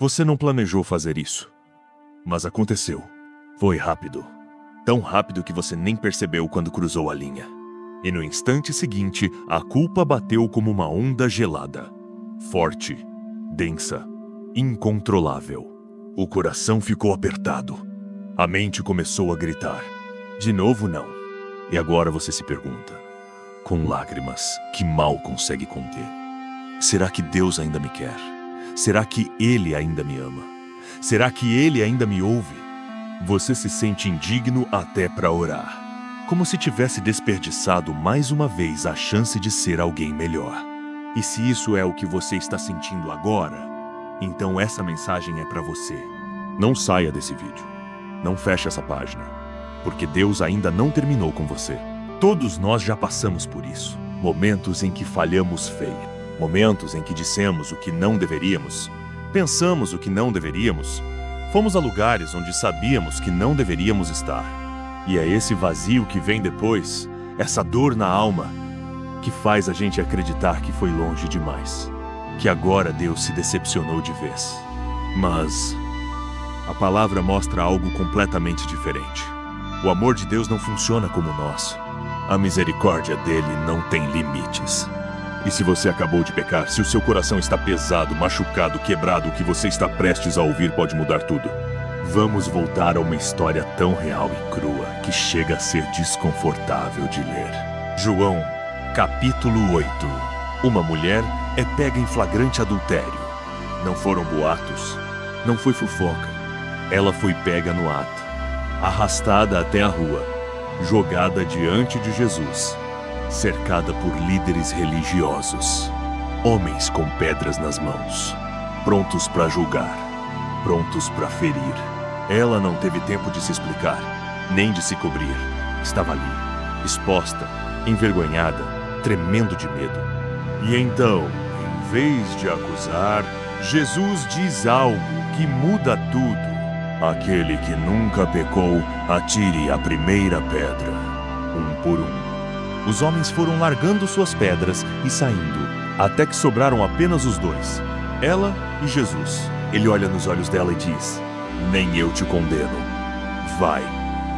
Você não planejou fazer isso, mas aconteceu. Foi rápido. Tão rápido que você nem percebeu quando cruzou a linha. E no instante seguinte, a culpa bateu como uma onda gelada. Forte, densa, incontrolável. O coração ficou apertado. A mente começou a gritar. De novo não. E agora você se pergunta, com lágrimas que mal consegue conter: será que Deus ainda me quer? Será que Ele ainda me ama? Será que Ele ainda me ouve? Você se sente indigno até para orar, como se tivesse desperdiçado mais uma vez a chance de ser alguém melhor. E se isso é o que você está sentindo agora, então essa mensagem é para você. Não saia desse vídeo. Não feche essa página, porque Deus ainda não terminou com você. Todos nós já passamos por isso. Momentos em que falhamos feio. Momentos em que dissemos o que não deveríamos. Pensamos o que não deveríamos. Fomos a lugares onde sabíamos que não deveríamos estar. E é esse vazio que vem depois, essa dor na alma, que faz a gente acreditar que foi longe demais. Que agora Deus se decepcionou de vez. Mas a palavra mostra algo completamente diferente. O amor de Deus não funciona como o nosso. A misericórdia dele não tem limites. E se você acabou de pecar, se o seu coração está pesado, machucado, quebrado, o que você está prestes a ouvir pode mudar tudo. Vamos voltar a uma história tão real e crua que chega a ser desconfortável de ler. João, capítulo 8. Uma mulher é pega em flagrante adultério. Não foram boatos, não foi fofoca. Ela foi pega no ato, arrastada até a rua, jogada diante de Jesus, cercada por líderes religiosos, homens com pedras nas mãos, prontos para julgar, prontos para ferir. Ela não teve tempo de se explicar, nem de se cobrir. Estava ali, exposta, envergonhada, tremendo de medo. E então, em vez de acusar, Jesus diz algo que muda tudo. Aquele que nunca pecou, atire a primeira pedra. Um por um. Os homens foram largando suas pedras e saindo, até que sobraram apenas os dois, ela e Jesus. Ele olha nos olhos dela e diz: nem eu te condeno. Vai,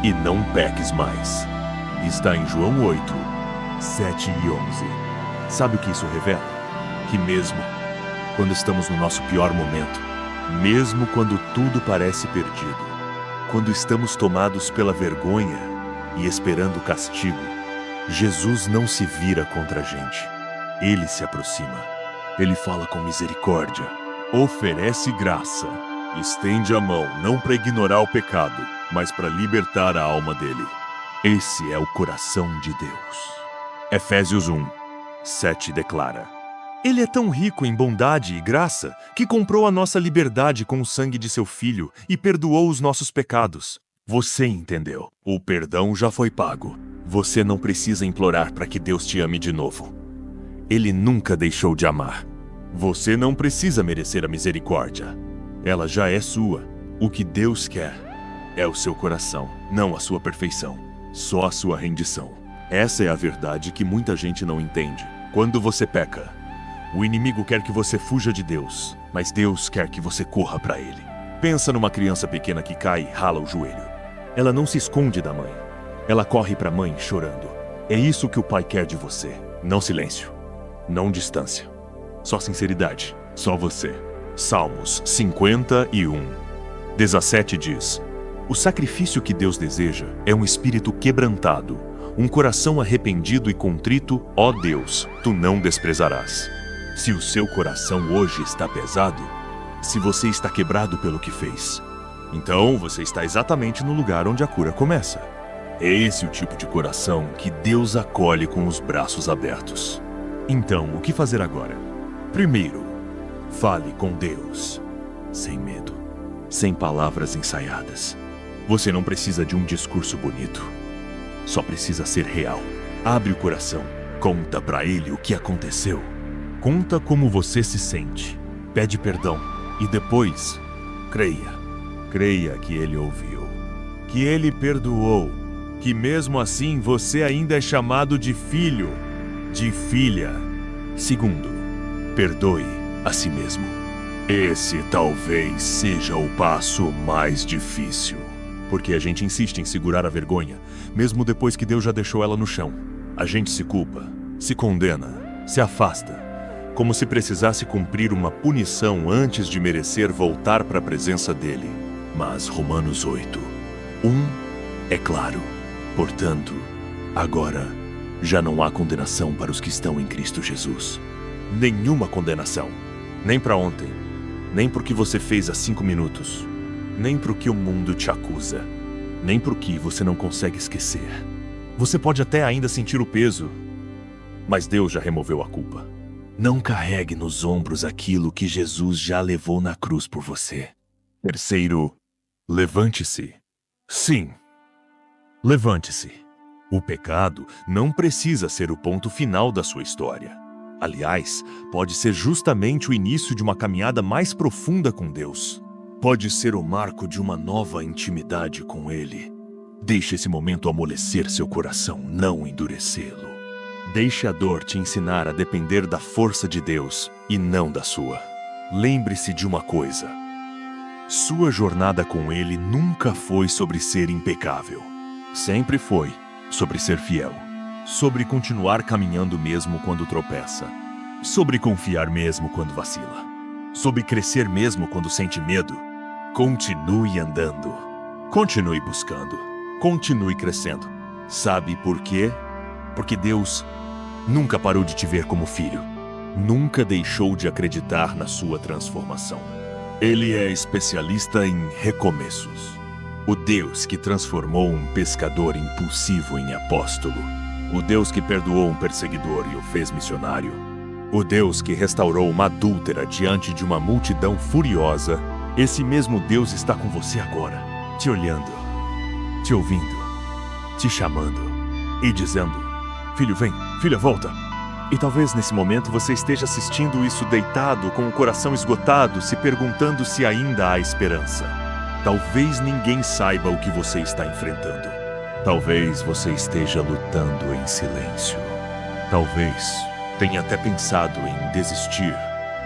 e não peques mais. Está em João 8, 7 e 11. Sabe o que isso revela? Que mesmo quando estamos no nosso pior momento, mesmo quando tudo parece perdido, quando estamos tomados pela vergonha e esperando o castigo, Jesus não se vira contra a gente. Ele se aproxima. Ele fala com misericórdia, oferece graça, estende a mão não para ignorar o pecado, mas para libertar a alma dele. Esse é o coração de Deus. Efésios 1, 7 declara: Ele é tão rico em bondade e graça que comprou a nossa liberdade com o sangue de seu Filho e perdoou os nossos pecados. Você entendeu. O perdão já foi pago. Você não precisa implorar para que Deus te ame de novo. Ele nunca deixou de amar. Você não precisa merecer a misericórdia. Ela já é sua. O que Deus quer é o seu coração, não a sua perfeição, só a sua rendição. Essa é a verdade que muita gente não entende. Quando você peca, o inimigo quer que você fuja de Deus, mas Deus quer que você corra para Ele. Pensa numa criança pequena que cai e rala o joelho. Ela não se esconde da mãe. Ela corre para a mãe chorando. É isso que o Pai quer de você. Não silêncio, não distância. Só sinceridade, só você. Salmos 51, 17 diz: O sacrifício que Deus deseja é um espírito quebrantado, um coração arrependido e contrito, ó Deus, tu não desprezarás. Se o seu coração hoje está pesado, se você está quebrado pelo que fez, então você está exatamente no lugar onde a cura começa. É esse o tipo de coração que Deus acolhe com os braços abertos. Então, o que fazer agora? Primeiro, fale com Deus, sem medo, sem palavras ensaiadas. Você não precisa de um discurso bonito. Só precisa ser real. Abre o coração. Conta pra Ele o que aconteceu. Conta como você se sente. Pede perdão. E depois, creia. Creia que Ele ouviu. Que Ele perdoou. Que mesmo assim você ainda é chamado de filho, de filha. Segundo, perdoe a si mesmo. Esse talvez seja o passo mais difícil. Porque a gente insiste em segurar a vergonha, mesmo depois que Deus já deixou ela no chão. A gente se culpa, se condena, se afasta, como se precisasse cumprir uma punição antes de merecer voltar para a presença dele. Mas Romanos 8, 1 é claro. Portanto, agora já não há condenação para os que estão em Cristo Jesus. Nenhuma condenação. Nem para ontem, nem para o que você fez há 5 minutos, nem para o que o mundo te acusa, nem para o que você não consegue esquecer. Você pode até ainda sentir o peso, mas Deus já removeu a culpa. Não carregue nos ombros aquilo que Jesus já levou na cruz por você. Terceiro, levante-se. Sim, levante-se. O pecado não precisa ser o ponto final da sua história. Aliás, pode ser justamente o início de uma caminhada mais profunda com Deus. Pode ser o marco de uma nova intimidade com Ele. Deixe esse momento amolecer seu coração, não endurecê-lo. Deixe a dor te ensinar a depender da força de Deus e não da sua. Lembre-se de uma coisa: sua jornada com Ele nunca foi sobre ser impecável. Sempre foi sobre ser fiel. Sobre continuar caminhando mesmo quando tropeça. Sobre confiar mesmo quando vacila. Sobre crescer mesmo quando sente medo. Continue andando. Continue buscando. Continue crescendo. Sabe por quê? Porque Deus nunca parou de te ver como filho. Nunca deixou de acreditar na sua transformação. Ele é especialista em recomeços. O Deus que transformou um pescador impulsivo em apóstolo. O Deus que perdoou um perseguidor e o fez missionário. O Deus que restaurou uma adúltera diante de uma multidão furiosa. Esse mesmo Deus está com você agora, te olhando, te ouvindo, te chamando e dizendo: filho, vem, filha, volta. E talvez nesse momento você esteja assistindo isso deitado, com o coração esgotado, se perguntando se ainda há esperança. Talvez ninguém saiba o que você está enfrentando. Talvez você esteja lutando em silêncio. Talvez tenha até pensado em desistir.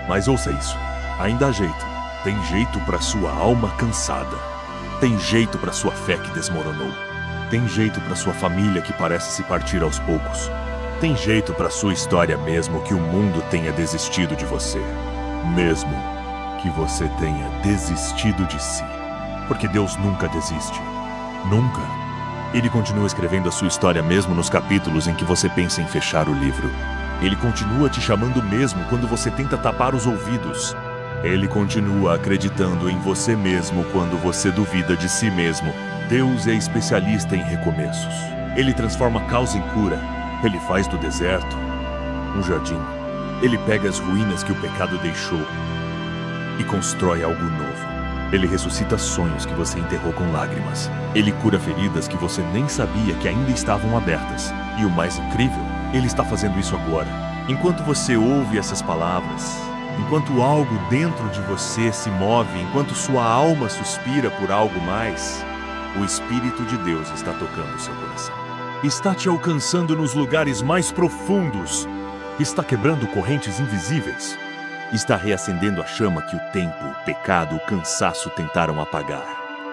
Mas ouça isso. Ainda há jeito. Tem jeito para sua alma cansada. Tem jeito para sua fé que desmoronou. Tem jeito para sua família que parece se partir aos poucos. Tem jeito para sua história mesmo que o mundo tenha desistido de você. Mesmo que você tenha desistido de si. Porque Deus nunca desiste. Nunca. Ele continua escrevendo a sua história mesmo nos capítulos em que você pensa em fechar o livro. Ele continua te chamando mesmo quando você tenta tapar os ouvidos. Ele continua acreditando em você mesmo quando você duvida de si mesmo. Deus é especialista em recomeços. Ele transforma causa em cura. Ele faz do deserto um jardim. Ele pega as ruínas que o pecado deixou e constrói algo novo. Ele ressuscita sonhos que você enterrou com lágrimas. Ele cura feridas que você nem sabia que ainda estavam abertas. E o mais incrível, Ele está fazendo isso agora. Enquanto você ouve essas palavras, enquanto algo dentro de você se move, enquanto sua alma suspira por algo mais, o Espírito de Deus está tocando seu coração. Está te alcançando nos lugares mais profundos. Está quebrando correntes invisíveis. Está reacendendo a chama que o tempo, o pecado, o cansaço tentaram apagar.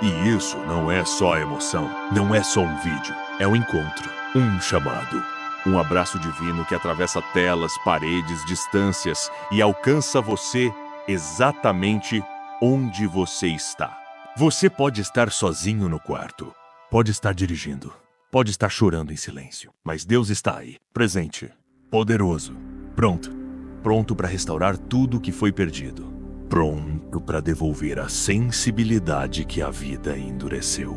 E isso não é só emoção, não é só um vídeo, é um encontro, um chamado, um abraço divino que atravessa telas, paredes, distâncias e alcança você exatamente onde você está. Você pode estar sozinho no quarto, pode estar dirigindo, pode estar chorando em silêncio, mas Deus está aí, presente, poderoso, pronto para restaurar tudo que foi perdido. Pronto para devolver a sensibilidade que a vida endureceu.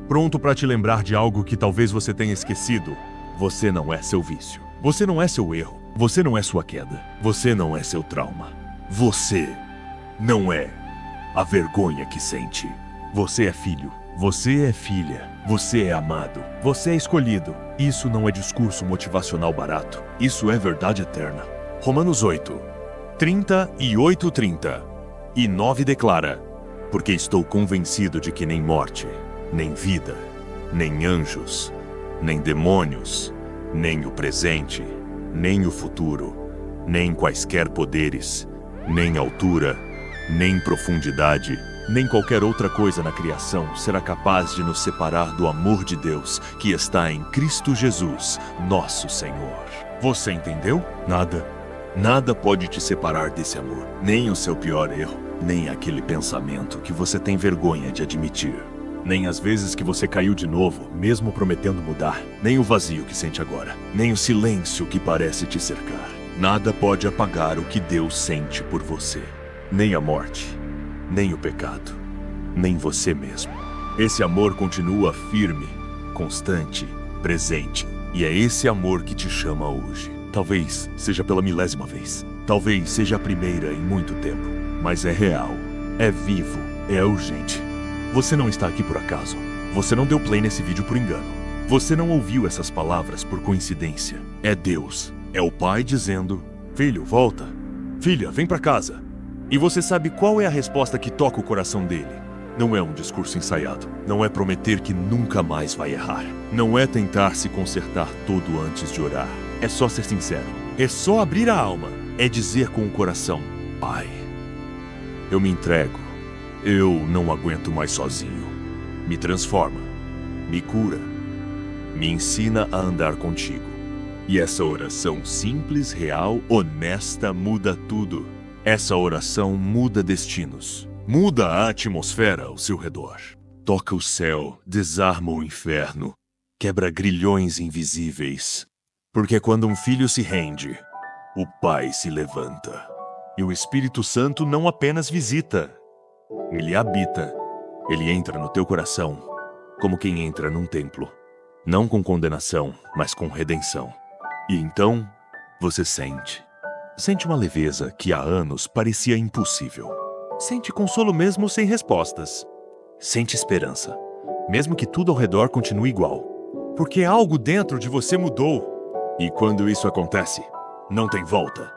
Pronto para te lembrar de algo que talvez você tenha esquecido. Você não é seu vício. Você não é seu erro. Você não é sua queda. Você não é seu trauma. Você não é a vergonha que sente. Você é filho. Você é filha. Você é amado. Você é escolhido. Isso não é discurso motivacional barato. Isso é verdade eterna. Romanos 8, 30 e 8:30 e 9 declara: porque estou convencido de que nem morte, nem vida, nem anjos, nem demônios, nem o presente, nem o futuro, nem quaisquer poderes, nem altura, Nem profundidade, nem qualquer outra coisa na criação será capaz de nos separar do amor de Deus que está em Cristo Jesus, nosso Senhor. Você entendeu? Nada pode te separar desse amor. Nem o seu pior erro, nem aquele pensamento que você tem vergonha de admitir. Nem as vezes que você caiu de novo, mesmo prometendo mudar. Nem o vazio que sente agora. Nem o silêncio que parece te cercar. Nada pode apagar o que Deus sente por você. Nem a morte, nem o pecado, nem você mesmo. Esse amor continua firme, constante, presente. E é esse amor que te chama hoje. Talvez seja pela 1000ª vez. Talvez seja a primeira em muito tempo. Mas é real, é vivo, é urgente. Você não está aqui por acaso. Você não deu play nesse vídeo por engano. Você não ouviu essas palavras por coincidência. É Deus. É o Pai dizendo: filho, volta. Filha, vem pra casa. E você sabe qual é a resposta que toca o coração dele. Não é um discurso ensaiado. Não é prometer que nunca mais vai errar. Não é tentar se consertar todo antes de orar. É só ser sincero. É só abrir a alma. É dizer com o coração: Pai, eu me entrego. Eu não aguento mais sozinho. Me transforma, me cura, me ensina a andar contigo. E essa oração simples, real, honesta muda tudo. Essa oração muda destinos. Muda a atmosfera ao seu redor. Toca o céu, desarma o inferno, quebra grilhões invisíveis. Porque quando um filho se rende, o Pai se levanta. E o Espírito Santo não apenas visita, ele habita. Ele entra no teu coração, como quem entra num templo. Não com condenação, mas com redenção. E então, você sente. Sente uma leveza que há anos parecia impossível. Sente consolo mesmo sem respostas. Sente esperança, mesmo que tudo ao redor continue igual. Porque algo dentro de você mudou. E quando isso acontece, não tem volta.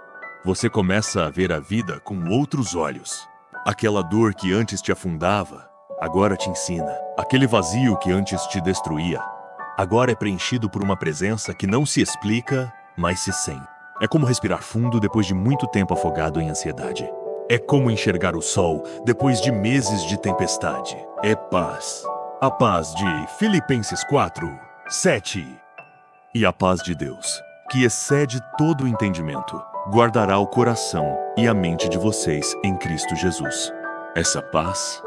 Você começa a ver a vida com outros olhos. Aquela dor que antes te afundava, agora te ensina. Aquele vazio que antes te destruía, agora é preenchido por uma presença que não se explica, mas se sente. É como respirar fundo depois de muito tempo afogado em ansiedade. É como enxergar o sol depois de meses de tempestade. É paz. A paz de Filipenses 4:7. E a paz de Deus, que excede todo o entendimento, guardará o coração e a mente de vocês em Cristo Jesus. Essa paz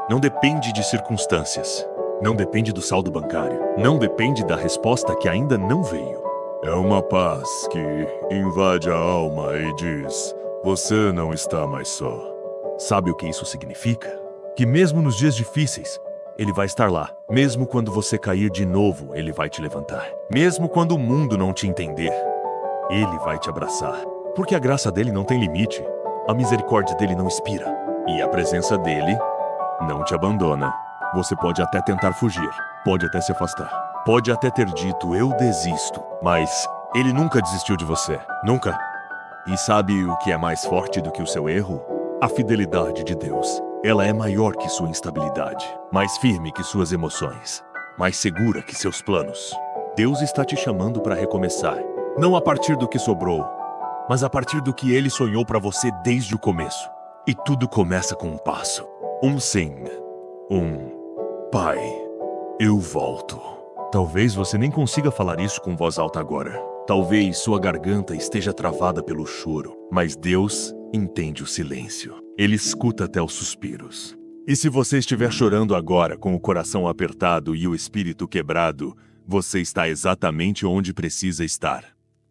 não depende de circunstâncias, não depende do saldo bancário, não depende da resposta que ainda não veio. É uma paz que invade a alma e diz: você não está mais só. Sabe o que isso significa? Que mesmo nos dias difíceis, Ele vai estar lá. Mesmo quando você cair de novo, Ele vai te levantar. Mesmo quando o mundo não te entender, Ele vai te abraçar. Porque a graça dele não tem limite, a misericórdia dele não expira, e a presença dele não te abandona. Você pode até tentar fugir, pode até se afastar, pode até ter dito eu desisto, mas ele nunca desistiu de você, nunca. E sabe o que é mais forte do que o seu erro? A fidelidade de Deus. Ela é maior que sua instabilidade, mais firme que suas emoções, mais segura que seus planos. Deus está te chamando para recomeçar, não a partir do que sobrou, mas a partir do que Ele sonhou para você desde o começo. E tudo começa com um passo, um sim, Pai, eu volto. Talvez você nem consiga falar isso com voz alta agora. Talvez sua garganta esteja travada pelo choro, mas Deus entende o silêncio. Ele escuta até os suspiros. E se você estiver chorando agora com o coração apertado e o espírito quebrado, você está exatamente onde precisa estar.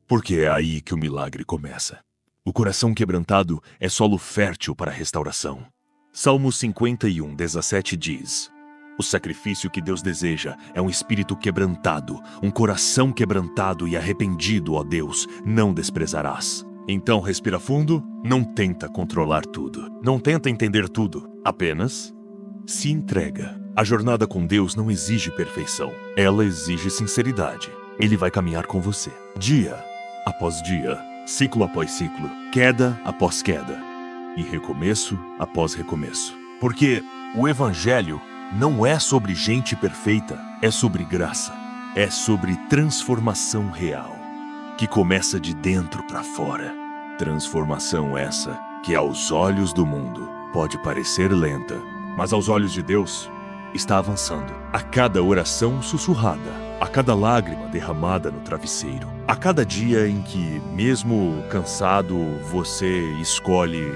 Porque é aí que o milagre começa. O coração quebrantado é solo fértil para a restauração. Salmo 51:17 diz: o sacrifício que Deus deseja é um espírito quebrantado, um coração quebrantado e arrependido, ó Deus, não desprezarás. Então respira fundo, não tenta controlar tudo, não tenta entender tudo, apenas se entrega. A jornada com Deus não exige perfeição, ela exige sinceridade. Ele vai caminhar com você, dia após dia, ciclo após ciclo, queda após queda, e recomeço após recomeço. Porque o Evangelho não é sobre gente perfeita, é sobre graça, é sobre transformação real, que começa de dentro para fora. Transformação essa que aos olhos do mundo pode parecer lenta, mas aos olhos de Deus, está avançando. A cada oração sussurrada, a cada lágrima derramada no travesseiro, a cada dia em que, mesmo cansado, você escolhe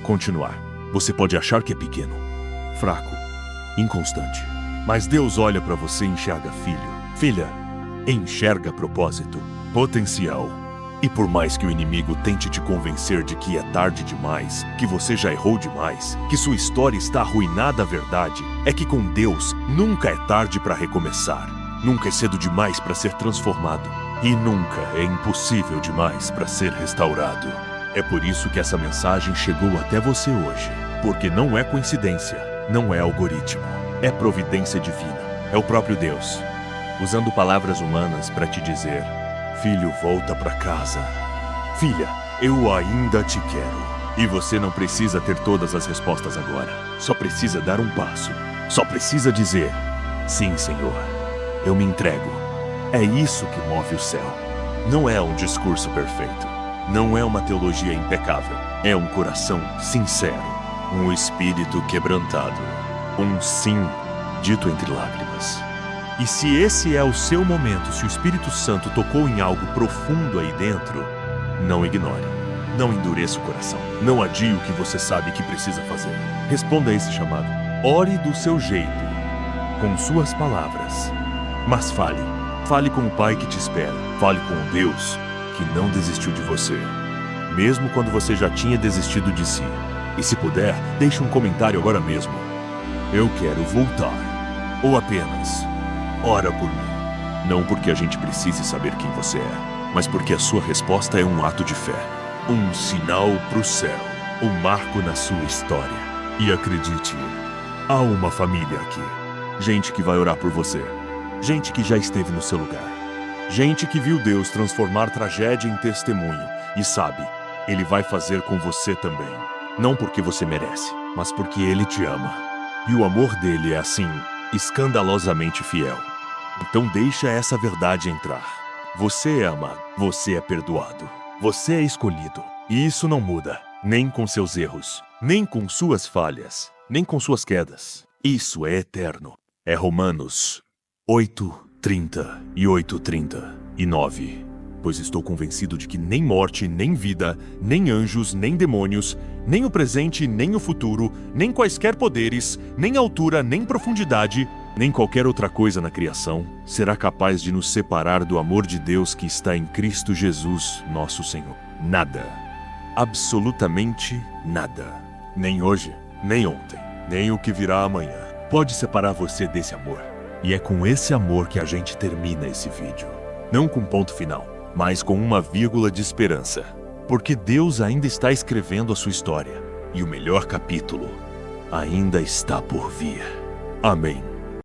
continuar. Você pode achar que é pequeno, fraco, inconstante, mas Deus olha para você e enxerga filho, filha, enxerga propósito, potencial. E por mais que o inimigo tente te convencer de que é tarde demais, que você já errou demais, que sua história está arruinada, a verdade é que com Deus nunca é tarde para recomeçar. Nunca é cedo demais para ser transformado. E nunca é impossível demais para ser restaurado. É por isso que essa mensagem chegou até você hoje. Porque não é coincidência, não é algoritmo. É providência divina. É o próprio Deus, usando palavras humanas para te dizer: filho, volta para casa. Filha, eu ainda te quero. E você não precisa ter todas as respostas agora. Só precisa dar um passo. Só precisa dizer: sim, Senhor, eu me entrego. É isso que move o céu. Não é um discurso perfeito. Não é uma teologia impecável. É um coração sincero. Um espírito quebrantado. Um sim dito entre lágrimas. E se esse é o seu momento, se o Espírito Santo tocou em algo profundo aí dentro, não ignore. Não endureça o coração. Não adie o que você sabe que precisa fazer. Responda a esse chamado. Ore do seu jeito, com suas palavras. Mas fale. Fale com o Pai que te espera. Fale com o Deus que não desistiu de você, mesmo quando você já tinha desistido de si. E se puder, deixe um comentário agora mesmo. Eu quero voltar. Ou apenas: ora por mim. Não porque a gente precise saber quem você é, mas porque a sua resposta é um ato de fé. Um sinal pro céu. Um marco na sua história. E acredite, há uma família aqui. Gente que vai orar por você. Gente que já esteve no seu lugar. Gente que viu Deus transformar tragédia em testemunho. E sabe, Ele vai fazer com você também. Não porque você merece, mas porque Ele te ama. E o amor dele é assim, escandalosamente fiel. Então deixa essa verdade entrar. Você é amado, você é perdoado, você é escolhido. E isso não muda, nem com seus erros, nem com suas falhas, nem com suas quedas. Isso é eterno. É Romanos 8:30 e 8:39. Pois estou convencido de que nem morte, nem vida, nem anjos, nem demônios, nem o presente, nem o futuro, nem quaisquer poderes, nem altura, nem profundidade, nem qualquer outra coisa na criação será capaz de nos separar do amor de Deus que está em Cristo Jesus, nosso Senhor. Nada. Absolutamente nada. Nem hoje, nem ontem, nem o que virá amanhã pode separar você desse amor. E é com esse amor que a gente termina esse vídeo. Não com ponto final, mas com uma vírgula de esperança. Porque Deus ainda está escrevendo a sua história. E o melhor capítulo ainda está por vir. Amém.